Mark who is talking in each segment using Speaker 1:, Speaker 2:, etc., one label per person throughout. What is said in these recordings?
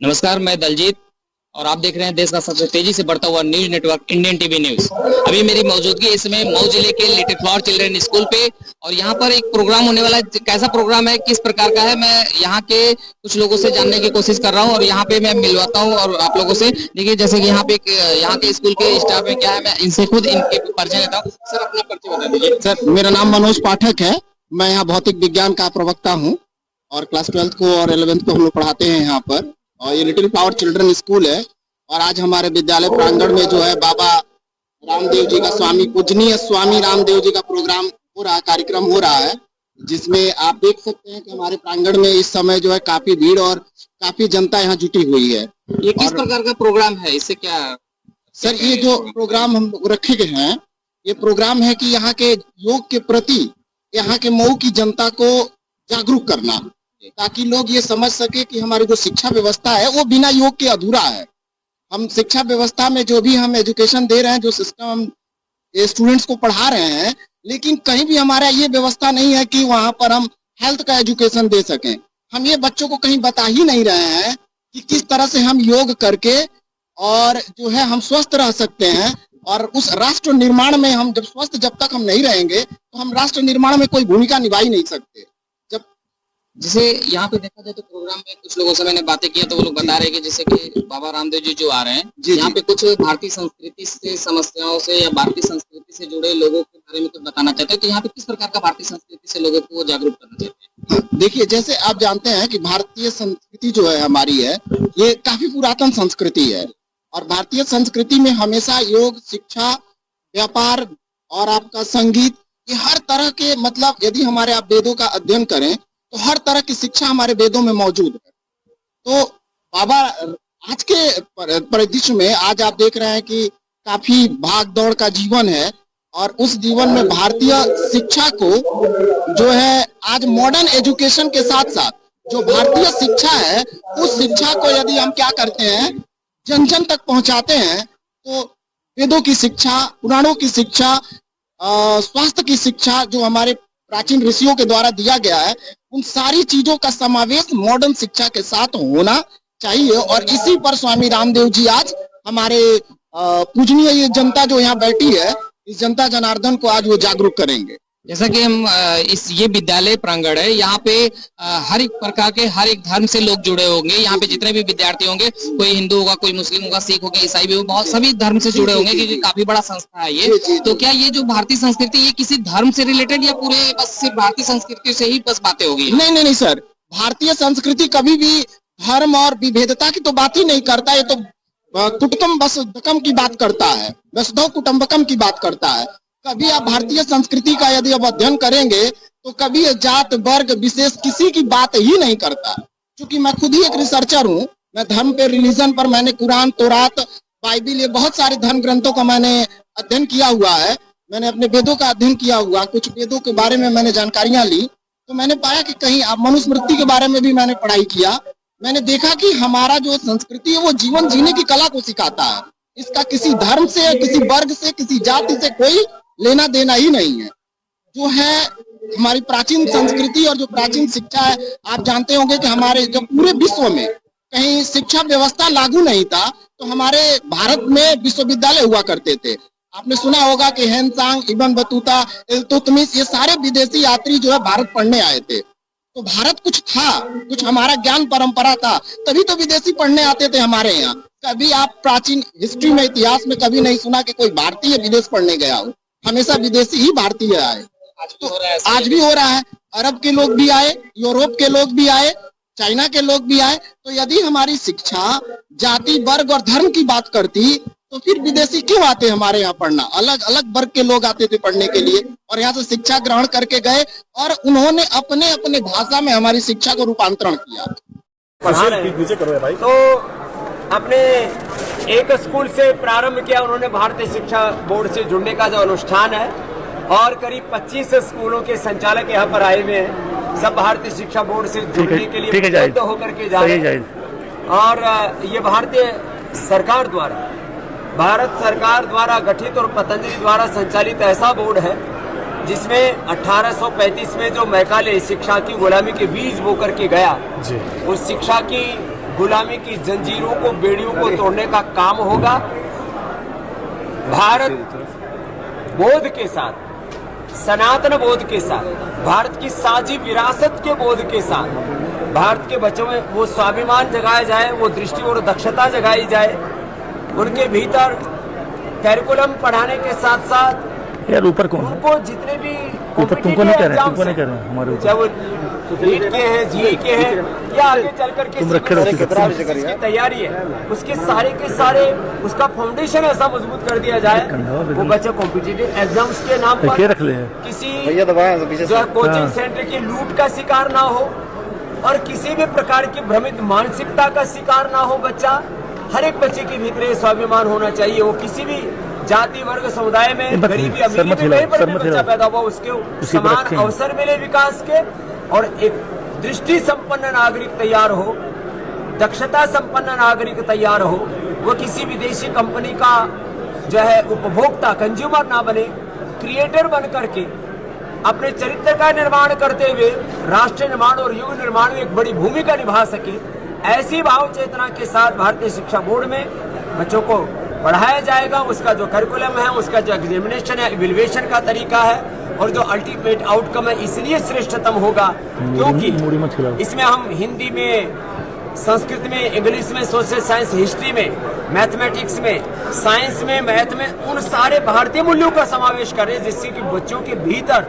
Speaker 1: नमस्कार, मैं दलजीत और आप देख रहे हैं देश का सबसे तेजी से बढ़ता हुआ news network Indian TV news. अभी मेरी मौजूदगी इस समय मऊ जिले के लिटिल फ्लावर चिल्ड्रन स्कूल पे और यहाँ पर एक प्रोग्राम होने वाला है। कैसा प्रोग्राम है, किस प्रकार का है, मैं यहाँ के कुछ लोगों से जानने की कोशिश कर रहा हूँ और यहाँ पे मैं मिलवाता हूँ और आप लोगों से। देखिए, जैसे कि यहाँ पे यहाँ के स्कूल के स्टाफ में क्या है, मैं इनसे खुद इनके परिचय लेता हूँ। सर, अपना परिचय बता दीजिए।
Speaker 2: सर, मेरा नाम मनोज पाठक है। मैं यहाँ भौतिक विज्ञान का प्रवक्ता हूँ और क्लास 12th को और 11th को हम लोग पढ़ाते हैं यहाँ पर। और ये लिटिल फ्लावर चिल्ड्रन स्कूल है और आज हमारे विद्यालय प्रांगण में जो है बाबा रामदेव जी का पूजनीय स्वामी रामदेव जी का प्रोग्राम हो रहा है, कार्यक्रम हो रहा है, जिसमें आप देख सकते हैं कि हमारे प्रांगण में इस समय जो है काफी भीड़ और काफी जनता यहाँ जुटी हुई है।
Speaker 1: ये किस प्रकार का प्रोग्राम है, इससे क्या?
Speaker 2: सर, ये जो प्रोग्राम हम रखे गए हैं, ये प्रोग्राम है कि यहाँ के योग के प्रति यहाँ के मऊ की जनता को जागरूक करना, ताकि लोग ये समझ सके कि हमारी जो शिक्षा व्यवस्था है वो बिना योग के अधूरा है। हम शिक्षा व्यवस्था में जो भी हम एजुकेशन दे रहे हैं, जो सिस्टम हम स्टूडेंट्स को पढ़ा रहे हैं, लेकिन कहीं भी हमारा ये व्यवस्था नहीं है कि वहां पर हम हेल्थ का एजुकेशन दे सकें। हम ये बच्चों को कहीं बता ही नहीं रहे हैं कि किस तरह से हम योग करके और जो है हम स्वस्थ रह सकते हैं। और उस राष्ट्र निर्माण में हम जब तक हम नहीं रहेंगे तो हम राष्ट्र निर्माण में कोई भूमिका निभा ही नहीं सकते।
Speaker 1: जैसे यहाँ पे देखा जाए तो प्रोग्राम में कुछ लोगों से मैंने बातें की तो वो लोग बता रहे हैं कि जैसे कि बाबा रामदेव जी जो आ रहे हैं, यहाँ पे कुछ भारतीय संस्कृति से समस्याओं से या भारतीय संस्कृति से जुड़े लोगों के बारे में कुछ बताना चाहते हैं। तो यहाँ पे किस प्रकार का भारतीय संस्कृति से लोगों को जागरूक करना चाहते हैं?
Speaker 2: देखिए, जैसे आप जानते हैं कि भारतीय संस्कृति जो है हमारी है, ये काफी पुरातन संस्कृति है और भारतीय संस्कृति में हमेशा योग, शिक्षा, व्यापार और आपका संगीत, ये हर तरह के, मतलब यदि हमारे आप वेदों का अध्ययन करें तो हर तरह की शिक्षा हमारे वेदों में मौजूद है। तो बाबा आज के परिदृश्य में आज आप देख रहे हैं कि काफी भाग दौड़ का जीवन है और उस जीवन में भारतीय शिक्षा को जो है आज मॉडर्न एजुकेशन के साथ साथ जो भारतीय शिक्षा है, उस शिक्षा को यदि हम क्या करते हैं, जन जन तक पहुंचाते हैं, तो वेदों की शिक्षा, पुराणों की शिक्षा, स्वास्थ्य की शिक्षा जो हमारे प्राचीन ऋषियों के द्वारा दिया गया है, उन सारी चीजों का समावेश मॉडर्न शिक्षा के साथ होना चाहिए। और इसी पर स्वामी रामदेव जी आज हमारे पूजनीय ये जनता जो यहाँ बैठी है, इस जनता जनार्दन को आज वो जागरूक करेंगे।
Speaker 1: जैसा कि हम ये विद्यालय प्रांगण है, यहाँ पे हर एक प्रकार के, हर एक धर्म से लोग जुड़े होंगे। यहाँ पे जितने भी विद्यार्थी होंगे, कोई हिंदू होगा, कोई मुस्लिम होगा, सिख होगा, ईसाई भी होगा, बहुत सभी धर्म से जुड़े होंगे क्योंकि काफी बड़ा संस्था है ये। तो क्या ये जो भारतीय संस्कृति, ये किसी धर्म से रिलेटेड या पूरे बस सिर्फ भारतीय संस्कृति से ही बस बातें होगी?
Speaker 2: नहीं सर, भारतीय संस्कृति कभी भी धर्म और विभेदता की तो बात ही नहीं करता। ये तो कुटुंब वसुधैवकुटुंबकम की बात करता है, वसुधैव कुटुंबकम की बात करता है। कभी आप भारतीय संस्कृति का यदि आप अध्ययन करेंगे तो कभी जात वर्ग विशेष किसी की बात ही नहीं करता। क्योंकि मैं खुद ही एक रिसर्चर हूँ, मैं धर्म पे, रिलीजन पर, मैंने कुरान, तौरात, बाइबिल, ये बहुत सारे धर्म ग्रंथों का मैंने अध्ययन किया हुआ है। मैंने अपने वेदों का अध्ययन किया हुआ, कुछ वेदों के बारे में मैंने जानकारियां ली, तो मैंने पाया कि कहीं आप मनुस्मृति के बारे में भी मैंने पढ़ाई किया। मैंने देखा कि हमारा जो संस्कृति है वो जीवन जीने की कला को सिखाता है। इसका किसी धर्म से, किसी वर्ग से, किसी जाति से कोई लेना देना ही नहीं है। जो है हमारी प्राचीन संस्कृति और जो प्राचीन शिक्षा है, आप जानते होंगे कि हमारे जब पूरे विश्व में कहीं शिक्षा व्यवस्था लागू नहीं था तो हमारे भारत में विश्वविद्यालय हुआ करते थे। आपने सुना होगा कि हेनसांग, इब्न बतूता, इल्तुतमिश, ये सारे विदेशी यात्री जो है भारत पढ़ने आए थे। तो भारत कुछ था, कुछ हमारा ज्ञान परंपरा था, तभी तो विदेशी पढ़ने आते थे हमारे यहाँ। कभी आप प्राचीन हिस्ट्री में, इतिहास में कभी नहीं सुना कि कोई भारतीय विदेश पढ़ने गया हो, हमेशा विदेशी ही भारतीय आए। तो आज भी हो रहा है। अरब के लोग भी आए, यूरोप के लोग भी आए, चाइना के लोग भी आए। तो यदि हमारी शिक्षा जाति, वर्ग और धर्म की बात करती तो फिर विदेशी क्यों आते हमारे यहाँ पढ़ना? अलग अलग वर्ग के लोग आते थे पढ़ने के लिए और यहाँ से शिक्षा ग्रहण करके गए और उन्होंने अपने अपने भाषा में हमारी शिक्षा को रूपांतरण किया।
Speaker 3: तो अपने एक स्कूल से प्रारंभ किया उन्होंने, भारतीय शिक्षा बोर्ड से जुड़ने का जो अनुष्ठान है, और करीब 25 स्कूलों के संचालक यहाँ पर आए हुए हैं। सब भारतीय शिक्षा बोर्ड से जुड़ने के लिए उपलब्ध होकर के जा रहे हैं। और ये भारत सरकार द्वारा गठित और पतंजलि द्वारा संचालित ऐसा बोर्ड है जिसमें 1835 में जो मैकाले शिक्षा की गुलामी के बीज बो करके गया, उस शिक्षा की गुलामी की जंजीरों को, बेड़ियों को तोड़ने का काम होगा। भारत बोध के साथ, सनातन बोध के साथ, भारत की साझी विरासत के बोध के साथ भारत के बच्चों में वो स्वाभिमान जगाया जाए, वो दृष्टि और दक्षता जगाई जाए। उनके भीतर कैरिकुलम पढ़ाने के साथ साथ
Speaker 4: यार ऊपर कौन
Speaker 3: उनको जितने भी
Speaker 4: ऊपर तुमको नहीं कह रहे, तुमको नहीं कह रहे हमारे
Speaker 3: चाहे वो नीट के हैं, जीई के हैं या आगे चल करके
Speaker 4: तुम रखे रहो
Speaker 3: की तैयारी है, उसके सारे के सारे उसका फाउंडेशन ऐसा मजबूत कर दिया जाए वो बच्चे कॉम्पिटिटिव एग्जाम्स के नाम पर
Speaker 4: रख ले
Speaker 3: किसी जो है कोचिंग सेंटर की लूट का शिकार ना हो और किसी भी प्रकार की भ्रमित मानसिकता का शिकार ना हो बच्चा। हर एक बच्चे के भीतर स्वाभिमान होना चाहिए। वो किसी भी जाति वर्ग समुदाय में, गरीबी अमीरी में कहीं पर भी बच्चा पैदा हुआ उसके समान अवसर मिले विकास के, और एक दृष्टि संपन्न नागरिक तैयार हो, दक्षता संपन्न नागरिक तैयार हो। वो किसी विदेशी कंपनी का जो है उपभोक्ता, कंज्यूमर ना बने, क्रिएटर बन करके अपने चरित्र का निर्माण करते हुए राष्ट्र निर्माण और युग निर्माण में एक बड़ी भूमिका निभा सके। ऐसी भाव चेतना के साथ भारतीय शिक्षा बोर्ड में बच्चों को पढ़ाया जाएगा। उसका जो करिकुलम है, उसका जो एग्जामिनेशन है, इवैल्यूएशन का तरीका है और जो अल्टीमेट आउटकम है इसलिए श्रेष्ठतम होगा क्योंकि इसमें हम हिंदी में, संस्कृत में, इंग्लिश में, सोशल साइंस, हिस्ट्री में, मैथमेटिक्स में, साइंस में, मैथ में उन सारे भारतीय मूल्यों का समावेश करें जिससे कि बच्चों के भीतर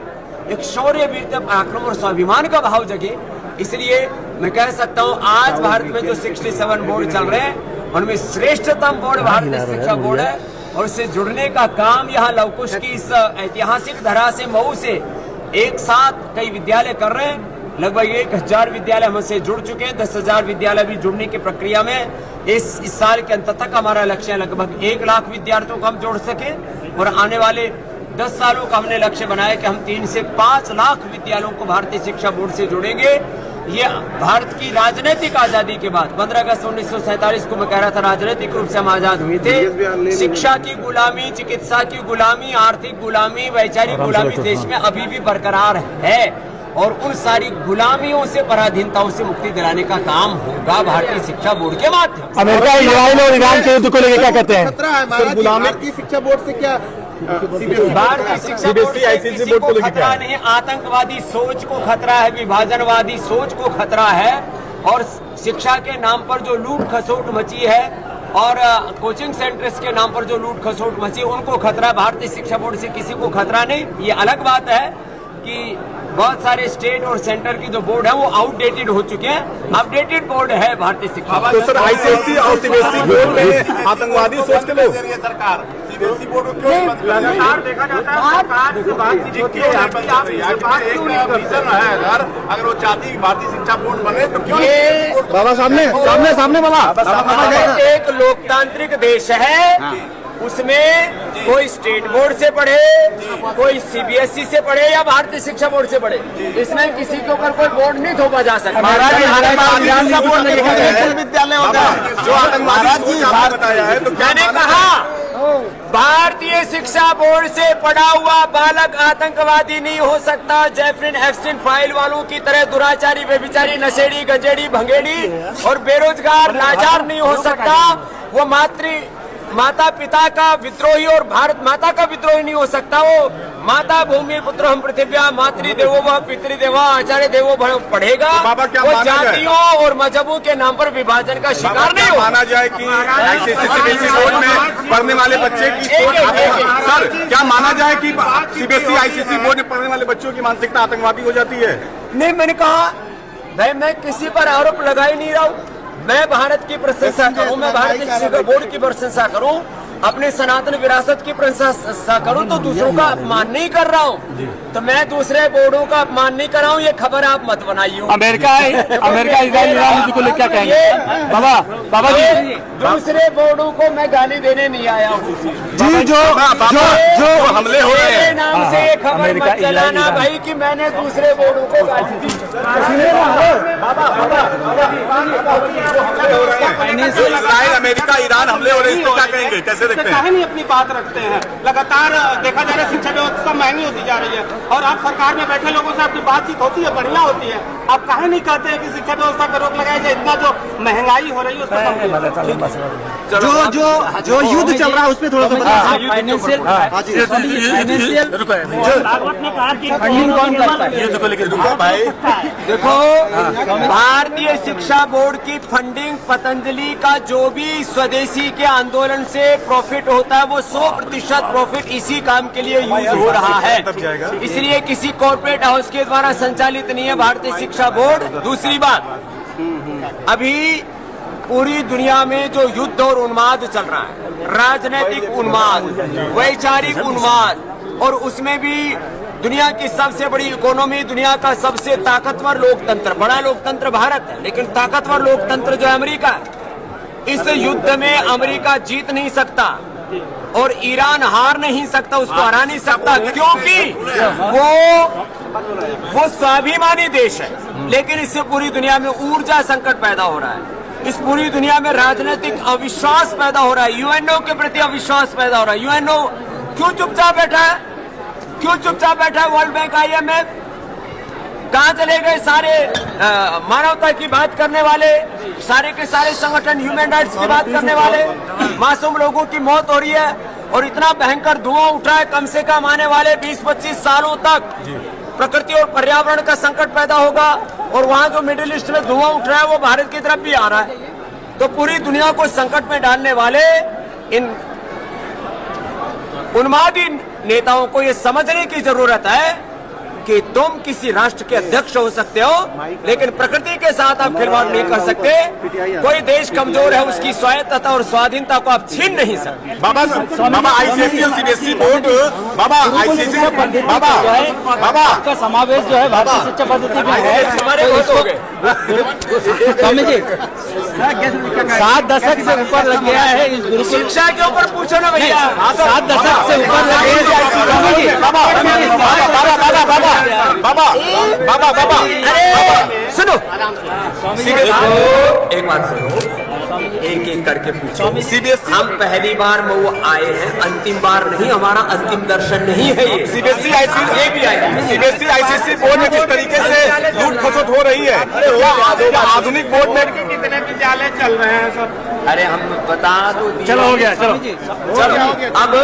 Speaker 3: एक शौर्य, वीरता, पराक्रम और स्वाभिमान का भाव जगे। इसलिए मैं कह सकता हूँ आज भारत में जो 67 बोर्ड चल रहे हैं उनमें श्रेष्ठतम बोर्ड भारतीय शिक्षा बोर्ड है और उससे जुड़ने का काम यहाँ लवकुश की इस ऐतिहासिक धरा से, मऊ से एक साथ कई विद्यालय कर रहे हैं। लगभग 1000 विद्यालय हमसे जुड़ चुके हैं, 10,000 विद्यालय भी जुड़ने की प्रक्रिया में। इस साल के अंत तक हमारा लक्ष्य है लगभग 1 लाख विद्यार्थियों को हम जोड़ सके और आने वाले 10 सालों का हमने लक्ष्य बनाया कि हम 3 से 5 लाख विद्यालयों को भारतीय शिक्षा बोर्ड से जोड़ेंगे। ये भारत की राजनीतिक आजादी के बाद 15 अगस्त 1947 को मैं कह रहा था राजनीतिक रूप से हम आजाद हुए थे। शिक्षा की गुलामी, चिकित्सा की गुलामी, आर्थिक गुलामी, वैचारिक गुलामी देश में अभी भी बरकरार है और उन सारी गुलामियों से, पराधीनताओं से मुक्ति दिलाने का काम होगा भारतीय शिक्षा बोर्ड के माध्यम।
Speaker 4: अमेरिका, इजराइल और ईरान के युद्ध को लेकर क्या कहते हैं?
Speaker 2: गुलामी की शिक्षा बोर्ड से क्या
Speaker 3: भारतीय शिक्षा बोर्ड से किसी को खतरा नहीं, आतंकवादी सोच को खतरा है, विभाजनवादी सोच को खतरा है और शिक्षा के नाम पर जो लूट खसोट मची है और कोचिंग सेंटर्स के नाम पर जो लूट खसोट मची उनको खतरा। भारतीय शिक्षा बोर्ड से किसी को खतरा नहीं। ये अलग बात है कि बहुत सारे स्टेट और सेंटर की जो बोर्ड है वो आउटडेटेड हो चुके हैं। अपडेटेड बोर्ड है भारतीय शिक्षा।
Speaker 5: तो सर आईसीएसई और सीबीएसई बोर्ड में आतंकवादी सोच के लोग सरकार सीबीएसई बोर्ड को क्यों लगातार देखा जाता है अगर वो चाहती है भारतीय शिक्षा बोर्ड बने तो क्यों?
Speaker 4: बाबा सामने बाबा,
Speaker 3: एक लोकतांत्रिक देश है उसमें कोई स्टेट बोर्ड से पढ़े, कोई सीबीएसई से पढ़े या भारतीय शिक्षा बोर्ड से पढ़े, इसमें किसी के ऊपर कोई बोर्ड नहीं थोपा जा सकता।
Speaker 5: विद्यालय होता है जो आतंकवादी बताया है। तो
Speaker 3: मैंने कहा भारतीय शिक्षा बोर्ड से पढ़ा हुआ बालक आतंकवादी नहीं हो सकता। जेफरिन एप्स्टीन फाइल वालों की तरह दुराचारी, व्यभिचारी, नशेड़ी, गजेड़ी, भंगेड़ी और बेरोजगार, लाचार नहीं हो सकता। वो माता पिता का विद्रोही और भारत माता का विद्रोही नहीं हो सकता। वो माता भूमि पुत्र हम पृथ्व्या, मातृदेवो व पितृदेवा आचार्य देवो पढ़ेगा।
Speaker 5: तो
Speaker 3: वो जातियों और मजहबों के नाम पर विभाजन का शिकार नहीं हो।
Speaker 5: माना जाए कि सीबीएसई बोर्ड में पढ़ने वाले बच्चे की सर क्या माना जाए कि सीबीएसई आईसीएसई बोर्ड में पढ़ने वाले बच्चों की मानसिकता आतंकवादी हो जाती है?
Speaker 3: नहीं, मैंने कहा भाई मैं किसी पर आरोप लगा ही नहीं रहा हूँ। मैं भारत की प्रशंसा करूं, मैं भारतीय शिक्षा बोर्ड की प्रशंसा करूं, अपने सनातन विरासत की प्रशंसा करूं तो दूसरों का अपमान नहीं कर रहा हूं। तो मैं दूसरे बोर्डों का अपमान नहीं कर रहा हूं, ये खबर आप मत बनाइए।
Speaker 4: अमेरिका, इजराइल, ईरान को लेकर क्या कहेंगे? बाबा जी,
Speaker 3: दूसरे बोर्डों को मैं गाली देने नहीं आया हूँ
Speaker 4: जी। जो
Speaker 5: हमले हो रहे हैं
Speaker 3: नाम से ये खबर मत चलाना भाई कि मैंने दूसरे बोर्डों को गाली दी।
Speaker 5: इजराइल, अमेरिका, ईरान हमले हो रहे हैं, इसको क्या कहेंगे, कैसे देखते हैं?
Speaker 2: नहीं अपनी बात रखते हैं। लगातार देखा जा रहा है शिक्षा व्यवस्था महंगी होती जा रही है।
Speaker 6: और आप सरकार में बैठे लोगों से आपकी बातचीत होती है, बढ़िया होती है, आप काहे नहीं कहते हैं कि शिक्षा व्यवस्था पर रोक लगाया जाए? इतना जो महंगाई हो रही है उस पर
Speaker 2: जो युद्ध चल रहा है उस पर थोड़ा सा
Speaker 3: देखो, भारतीय शिक्षा बोर्ड की फंडिंग पतंजलि का जो भी स्वदेशी के आंदोलन से प्रॉफिट होता है वो 100% प्रॉफिट इसी काम के लिए यूज हो रहा है। इसलिए किसी कॉर्पोरेट हाउस के द्वारा संचालित नहीं है भारतीय शिक्षा बोर्ड। दूसरी बात, अभी पूरी दुनिया में जो युद्ध और उन्माद चल रहा है, राजनीतिक उन्माद, वैचारिक उन्माद, और उसमें भी दुनिया की सबसे बड़ी इकोनॉमी, दुनिया का सबसे ताकतवर लोकतंत्र, बड़ा लोकतंत्र भारत है, लेकिन ताकतवर लोकतंत्र जो है अमेरिका है। इस युद्ध में अमेरिका जीत नहीं सकता और ईरान हार नहीं सकता, उसको हरा नहीं सकता, क्योंकि वो स्वाभिमानी देश है। लेकिन इससे पूरी दुनिया में ऊर्जा संकट पैदा हो रहा है, इस पूरी दुनिया में राजनीतिक अविश्वास पैदा हो रहा है, यूएनओ के प्रति अविश्वास पैदा हो रहा है। यूएनओ क्यों चुपचाप बैठा है? क्यों चुपचाप बैठा है? वर्ल्ड बैंक, IMF कहाँ चले गए? सारे मानवता की बात करने वाले, सारे के सारे संगठन ह्यूमन राइट्स की बात करने वाले। मासूम लोगों की मौत हो रही है और इतना भयंकर धुआं उठा है, कम से कम आने वाले 20-25 सालों तक प्रकृति और पर्यावरण का संकट पैदा होगा। और वहाँ जो मिडिल ईस्ट में धुआं उठ रहा है वो भारत की तरफ भी आ रहा है। तो पूरी दुनिया को संकट में डालने वाले इन उन्मादी नेताओं को ये समझने की जरूरत है कि तुम किसी राष्ट्र के अध्यक्ष हो सकते हो, लेकिन प्रकृति के साथ आप खिलवाड़ नहीं कर सकते। कोई देश कमजोर है, उसकी स्वायत्तता और स्वाधीनता को आप छीन नहीं सकते।
Speaker 5: बाबा आईसीएसई और सीबीएसई बोर्ड, बाबा आईसीएसई, बाबा
Speaker 4: आपका समावेश जो है भारतीय शिक्षा पद्धति में है।
Speaker 3: हमारे बहुत हो गए
Speaker 4: स्वामी जी, 7 दशक से ऊपर लग गया है इस गुरुकुल
Speaker 3: शिक्षा के ऊपर पूछो ना भैया।
Speaker 4: 7 दशक से ऊपर लग गया है।
Speaker 5: बाबा
Speaker 3: अरे सुनो, एक बात सुनो, एक करके पूछो।
Speaker 5: सीबीएसई,
Speaker 3: हम पहली बार मऊ आए हैं, अंतिम बार नहीं, हमारा अंतिम दर्शन नहीं है ये।
Speaker 5: सीबीएसई आईसीएसई बोर्ड में किस तरीके से लूट खसोट हो रही है? क्या आधुनिक बोर्ड में
Speaker 6: कितने विद्यालय चल रहे हैं सर?
Speaker 3: अरे हम बता दो,
Speaker 4: चलो हो गया, चलो
Speaker 3: अब